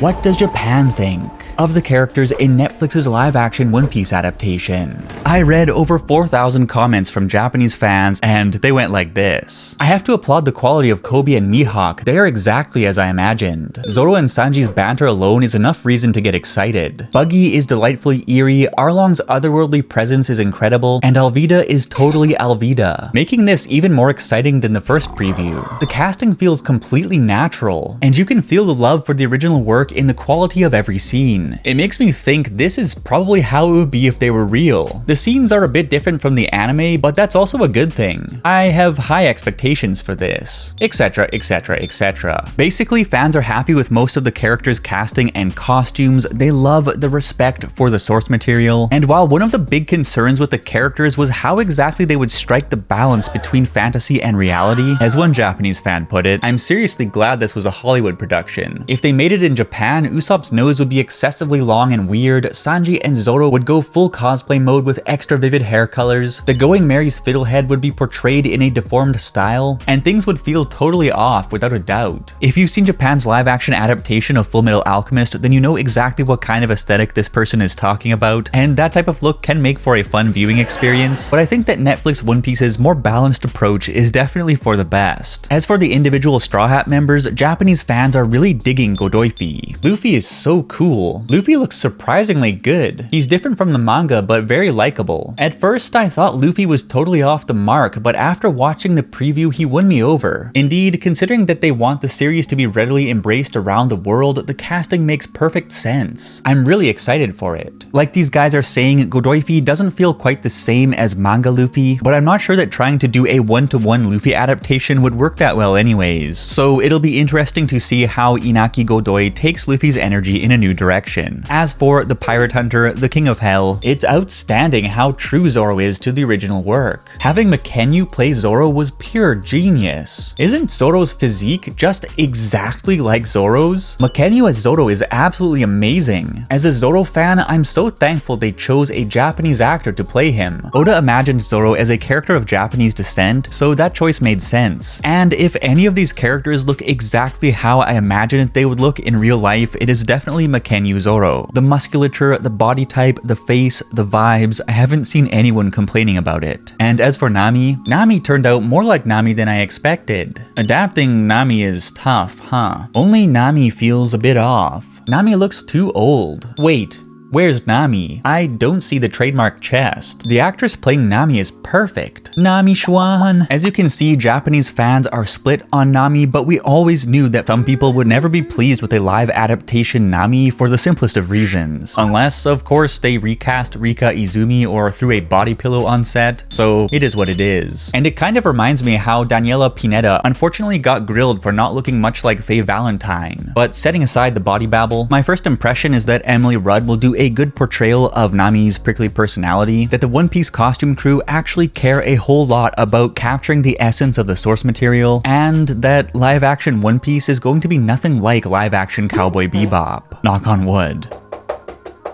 What does Japan think of the characters in Netflix's live-action One Piece adaptation? I read over 4,000 comments from Japanese fans, and they went like this. I have to applaud the quality of Kobe and Mihawk. They are exactly as I imagined. Zoro and Sanji's banter alone is enough reason to get excited. Buggy is delightfully eerie, Arlong's otherworldly presence is incredible, and Alvida is totally Alvida, making this even more exciting than the first preview. The casting feels completely natural, and you can feel the love for the original work in the quality of every scene. It makes me think this is probably how it would be if they were real. The scenes are a bit different from the anime, but that's also a good thing. I have high expectations for this, etc, etc, etc. Basically, fans are happy with most of the characters' casting and costumes. They love the respect for the source material, and while one of the big concerns with the characters was how exactly they would strike the balance between fantasy and reality, as one Japanese fan put it, I'm seriously glad this was a Hollywood production. If they made it in Japan, Usopp's nose would be excessively long and weird, Sanji and Zoro would go full cosplay mode with extra vivid hair colors, the Going Merry's fiddlehead would be portrayed in a deformed style, and things would feel totally off without a doubt. If you've seen Japan's live-action adaptation of Fullmetal Alchemist, then you know exactly what kind of aesthetic this person is talking about, and that type of look can make for a fun viewing experience, but I think that Netflix One Piece's more balanced approach is definitely for the best. As for the individual Straw Hat members, Japanese fans are really digging Godoifi. Luffy is so cool. Luffy looks surprisingly good. He's different from the manga, but very likable. At first, I thought Luffy was totally off the mark, but after watching the preview, he won me over. Indeed, considering that they want the series to be readily embraced around the world, the casting makes perfect sense. I'm really excited for it. Like these guys are saying, Godoifi doesn't feel quite the same as manga Luffy, but I'm not sure that trying to do a one-to-one Luffy adaptation would work that well anyways. So it'll be interesting to see how Inaki Godoy takes Luffy's energy in a new direction. As for the Pirate Hunter, the King of Hell, it's outstanding how true Zoro is to the original work. Having Makenyu play Zoro was pure genius. Isn't Zoro's physique just exactly like Zoro's? Makenyu as Zoro is absolutely amazing. As a Zoro fan, I'm so thankful they chose a Japanese actor to play him. Oda imagined Zoro as a character of Japanese descent, so that choice made sense. And if any of these characters look exactly how I imagined they would look in real life, it is definitely Makenyu Zoro. The musculature, the body type, the face, the vibes, I haven't seen anyone complaining about it. And as for Nami, Nami turned out more like Nami than I expected. Adapting Nami is tough, huh? Only Nami feels a bit off. Nami looks too old. Wait. Where's Nami? I don't see the trademark chest. The actress playing Nami is perfect. Nami Schwan. As you can see, Japanese fans are split on Nami, but we always knew that some people would never be pleased with a live adaptation Nami for the simplest of reasons. Unless, of course, they recast Rika Izumi or threw a body pillow on set, so it is what it is. And it kind of reminds me how Daniela Pineda unfortunately got grilled for not looking much like Faye Valentine. But setting aside the body babble, my first impression is that Emily Rudd will do a good portrayal of Nami's prickly personality, that the One Piece costume crew actually care a whole lot about capturing the essence of the source material, and that live-action One Piece is going to be nothing like live-action Cowboy Bebop. Knock on wood.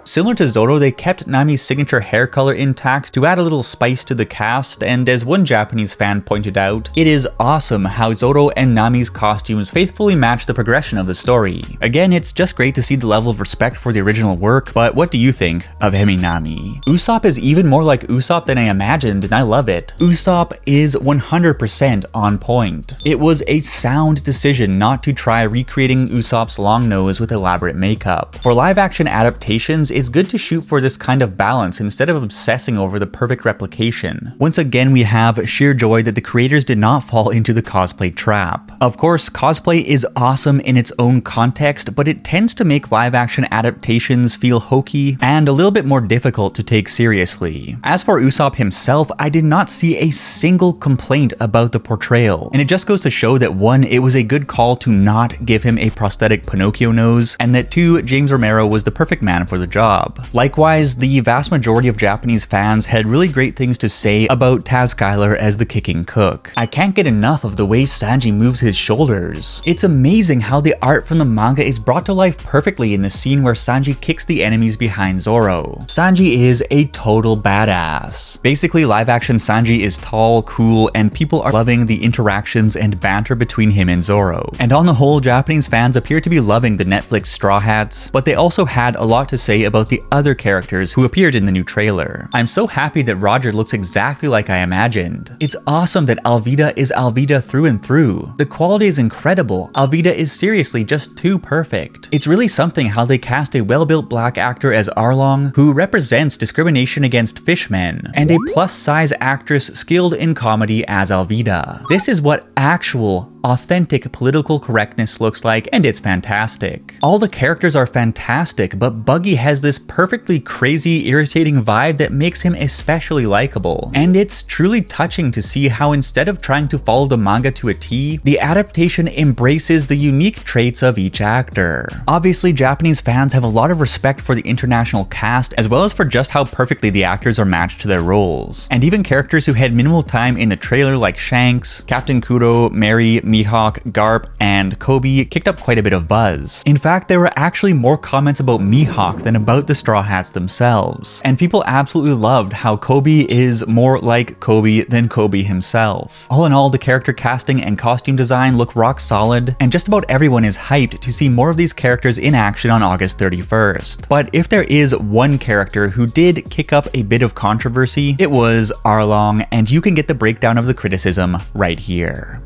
Similar to Zoro, they kept Nami's signature hair color intact to add a little spice to the cast, and as one Japanese fan pointed out, it is awesome how Zoro and Nami's costumes faithfully match the progression of the story. Again, it's just great to see the level of respect for the original work, but what do you think of Hemi Nami? Usopp is even more like Usopp than I imagined, and I love it. Usopp is 100% on point. It was a sound decision not to try recreating Usopp's long nose with elaborate makeup. For live-action adaptations, it's good to shoot for this kind of balance instead of obsessing over the perfect replication. Once again, we have sheer joy that the creators did not fall into the cosplay trap. Of course, cosplay is awesome in its own context, but it tends to make live-action adaptations feel hokey and a little bit more difficult to take seriously. As for Usopp himself, I did not see a single complaint about the portrayal, and it just goes to show that 1, it was a good call to not give him a prosthetic Pinocchio nose, and that 2, James Romero was the perfect man for the job. job. Likewise, the vast majority of Japanese fans had really great things to say about Taz Skylar as the kicking cook. I can't get enough of the way Sanji moves his shoulders. It's amazing how the art from the manga is brought to life perfectly in the scene where Sanji kicks the enemies behind Zoro. Sanji is a total badass. Basically, live-action Sanji is tall, cool, and people are loving the interactions and banter between him and Zoro. And on the whole, Japanese fans appear to be loving the Netflix Straw Hats, but they also had a lot to say about the other characters who appeared in the new trailer. I'm so happy that Roger looks exactly like I imagined. It's awesome that Alvida is Alvida through and through. The quality is incredible. Alvida is seriously just too perfect. It's really something how they cast a well-built black actor as Arlong, who represents discrimination against fishmen, and a plus-size actress skilled in comedy as Alvida. This is what actual, authentic political correctness looks like, and it's fantastic. All the characters are fantastic, but Buggy has this perfectly crazy, irritating vibe that makes him especially likable. And it's truly touching to see how instead of trying to follow the manga to a T, the adaptation embraces the unique traits of each actor. Obviously, Japanese fans have a lot of respect for the international cast, as well as for just how perfectly the actors are matched to their roles. And even characters who had minimal time in the trailer like Shanks, Captain Kudo, Mary, Mihawk, Garp, and Kobe kicked up quite a bit of buzz. In fact, there were actually more comments about Mihawk than about the Straw Hats themselves. And people absolutely loved how Kobe is more like Kobe than Kobe himself. All in all, the character casting and costume design look rock solid, and just about everyone is hyped to see more of these characters in action on August 31st. But if there is one character who did kick up a bit of controversy, it was Arlong, and you can get the breakdown of the criticism right here.